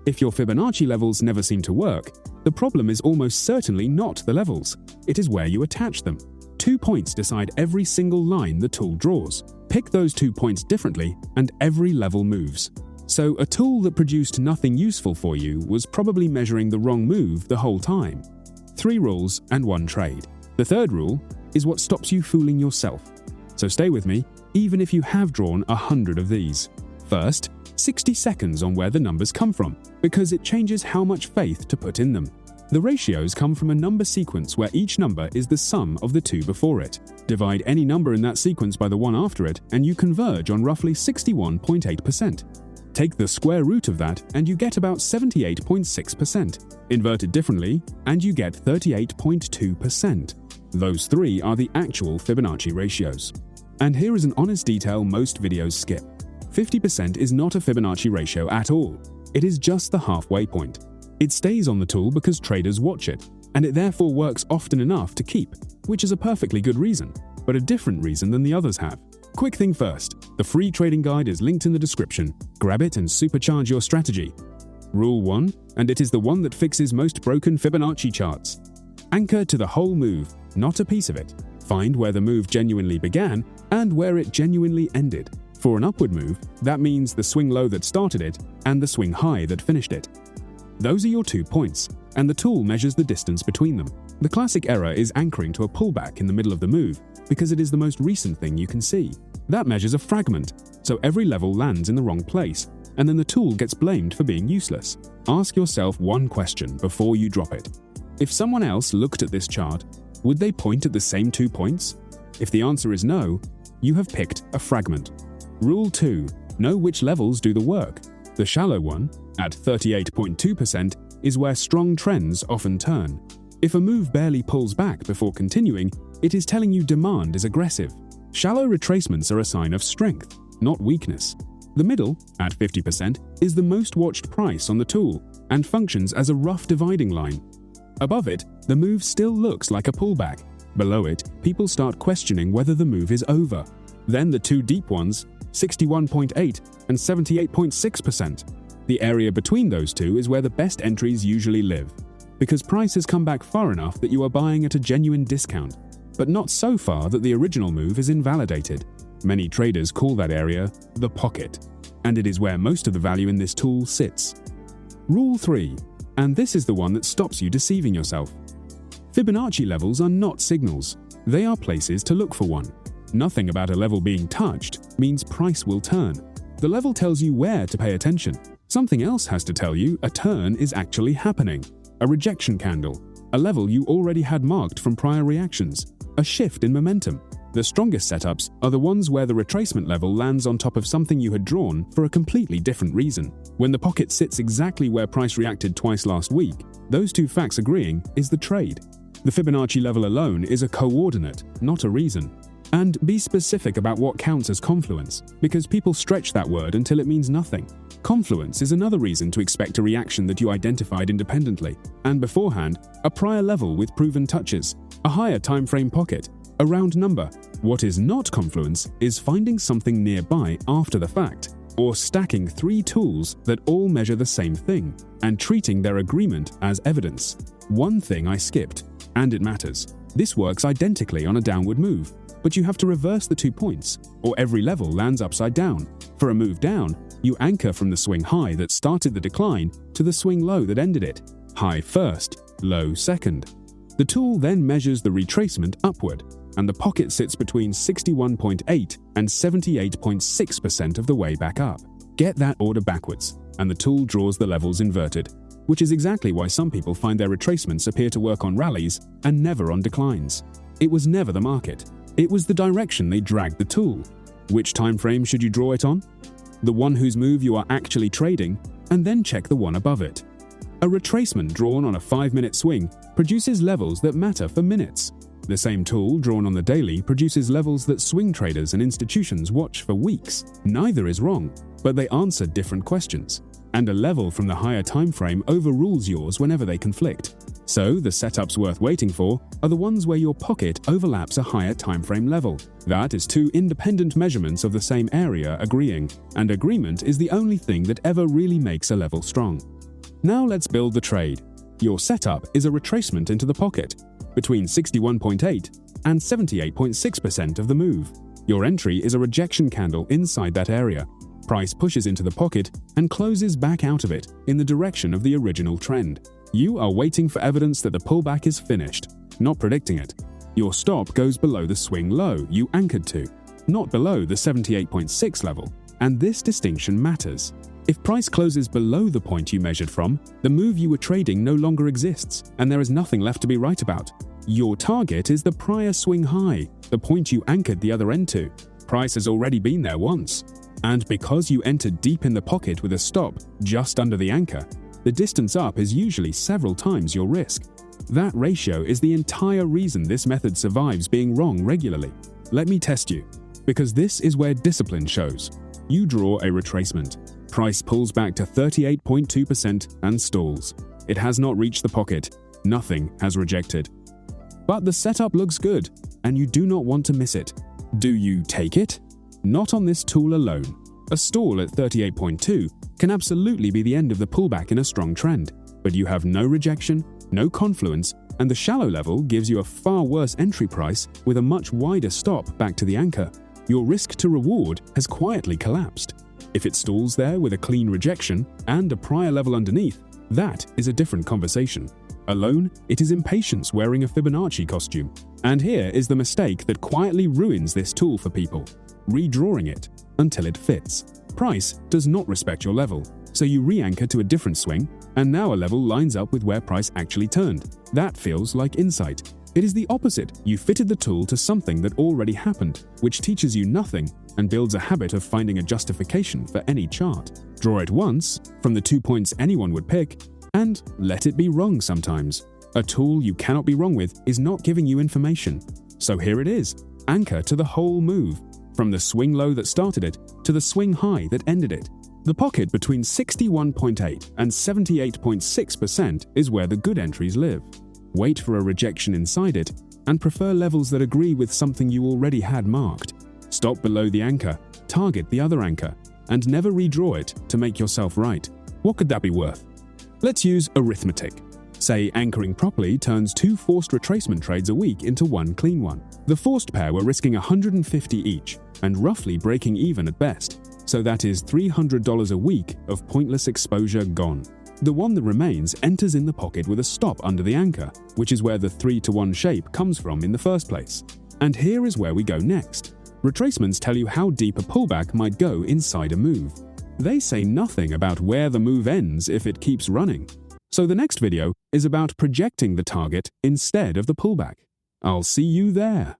If your Fibonacci levels never seem to work, the problem is almost certainly not the levels. It is where you attach them. 2 points decide every single line the tool draws. Pick those 2 points differently, and every level moves. So a tool that produced nothing useful for you was probably measuring the wrong move the whole time. 3 rules and 1 trade. The third rule is what stops you fooling yourself. So stay with me, even if you have drawn 100 of these. First, 60 seconds on where the numbers come from, because it changes how much faith to put in them. The ratios come from a number sequence where each number is the sum of the 2 before it. Divide any number in that sequence by the one after it, and you converge on roughly 61.8%. Take the square root of that, and you get about 78.6%. Invert it differently, and you get 38.2%. Those 3 are the actual Fibonacci ratios. And here is an honest detail most videos skip. 50% is not a Fibonacci ratio at all. It is just the halfway point. It stays on the tool because traders watch it, and it therefore works often enough to keep, which is a perfectly good reason, but a different reason than the others have. Quick thing first, the free trading guide is linked in the description. Grab it and supercharge your strategy. Rule 1, and it is the one that fixes most broken Fibonacci charts. Anchor to the whole move, not a piece of it. Find where the move genuinely began and where it genuinely ended. For an upward move, that means the swing low that started it and the swing high that finished it. Those are your 2 points, and the tool measures the distance between them. The classic error is anchoring to a pullback in the middle of the move because it is the most recent thing you can see. That measures a fragment, so every level lands in the wrong place, and then the tool gets blamed for being useless. Ask yourself one question before you drop it. If someone else looked at this chart, would they point at the same 2 points? If the answer is no, you have picked a fragment. Rule 2. Know which levels do the work. The shallow one, at 38.2%, is where strong trends often turn. If a move barely pulls back before continuing, it is telling you demand is aggressive. Shallow retracements are a sign of strength, not weakness. The middle, at 50%, is the most watched price on the tool and functions as a rough dividing line. Above it, the move still looks like a pullback. Below it, people start questioning whether the move is over. Then the 2 deep ones, 61.8 and 78.6%. The area between those 2 is where the best entries usually live, because price has come back far enough that you are buying at a genuine discount, but not so far that the original move is invalidated. Many traders call that area the pocket, and it is where most of the value in this tool sits. Rule 3, and this is the one that stops you deceiving yourself. Fibonacci levels are not signals, they are places to look for one. Nothing about a level being touched means price will turn. The level tells you where to pay attention. Something else has to tell you a turn is actually happening. A rejection candle, a level you already had marked from prior reactions, a shift in momentum. The strongest setups are the ones where the retracement level lands on top of something you had drawn for a completely different reason. When the pocket sits exactly where price reacted twice last week, those 2 facts agreeing is the trade. The Fibonacci level alone is a coordinate, not a reason. And be specific about what counts as confluence, because people stretch that word until it means nothing. Confluence is another reason to expect a reaction that you identified independently, and beforehand, a prior level with proven touches, a higher timeframe pocket, a round number. What is not confluence is finding something nearby after the fact, or stacking 3 tools that all measure the same thing, and treating their agreement as evidence. One thing I skipped, and it matters. This works identically on a downward move, but you have to reverse the 2 points, or every level lands upside down. For a move down, you anchor from the swing high that started the decline to the swing low that ended it. High first, low second. The tool then measures the retracement upward, and the pocket sits between 61.8 and 78.6% of the way back up. Get that order backwards, and the tool draws the levels inverted, which is exactly why some people find their retracements appear to work on rallies and never on declines. It was never the market. It was the direction they dragged the tool. Which time frame should you draw it on? The one whose move you are actually trading, and then check the one above it. A retracement drawn on a 5-minute swing produces levels that matter for minutes. The same tool drawn on the daily produces levels that swing traders and institutions watch for weeks. Neither is wrong, but they answer different questions, and a level from the higher time frame overrules yours whenever they conflict. So the setups worth waiting for are the ones where your pocket overlaps a higher time frame level. That is 2 independent measurements of the same area agreeing, and agreement is the only thing that ever really makes a level strong. Now let's build the trade. Your setup is a retracement into the pocket, between 61.8 and 78.6% of the move. Your entry is a rejection candle inside that area. Price pushes into the pocket and closes back out of it in the direction of the original trend. You are waiting for evidence that the pullback is finished, not predicting it. Your stop goes below the swing low you anchored to, not below the 78.6 level, and this distinction matters. If price closes below the point you measured from, the move you were trading no longer exists, and there is nothing left to be right about. Your target is the prior swing high, the point you anchored the other end to. Price has already been there once. And because you entered deep in the pocket with a stop just under the anchor, the distance up is usually several times your risk. That ratio is the entire reason this method survives being wrong regularly. Let me test you, because this is where discipline shows. You draw a retracement. Price pulls back to 38.2% and stalls. It has not reached the pocket. Nothing has rejected. But the setup looks good, and you do not want to miss it. Do you take it? Not on this tool alone. A stall at 38.2 can absolutely be the end of the pullback in a strong trend, but you have no rejection, no confluence, and the shallow level gives you a far worse entry price with a much wider stop back to the anchor. Your risk to reward has quietly collapsed. If it stalls there with a clean rejection and a prior level underneath, that is a different conversation. Alone, it is impatience wearing a Fibonacci costume. And here is the mistake that quietly ruins this tool for people: redrawing it until it fits. Price does not respect your level, so you re-anchor to a different swing, and now a level lines up with where price actually turned. That feels like insight. It is the opposite. You fitted the tool to something that already happened, which teaches you nothing and builds a habit of finding a justification for any chart. Draw it once, from the 2 points anyone would pick, and let it be wrong sometimes. A tool you cannot be wrong with is not giving you information. So here it is. Anchor to the whole move, from the swing low that started it to the swing high that ended it. The pocket between 61.8 and 78.6% is where the good entries live. Wait for a rejection inside it, and prefer levels that agree with something you already had marked. Stop below the anchor, target the other anchor, and never redraw it to make yourself right. What could that be worth? Let's use arithmetic. Say anchoring properly turns 2 forced retracement trades a week into one clean one. The forced pair were risking $150 each, and roughly breaking even at best, so that is $300 a week of pointless exposure gone. The one that remains enters in the pocket with a stop under the anchor, which is where the 3-to-1 shape comes from in the first place. And here is where we go next. Retracements tell you how deep a pullback might go inside a move. They say nothing about where the move ends if it keeps running. So the next video is about projecting the target instead of the pullback. I'll see you there.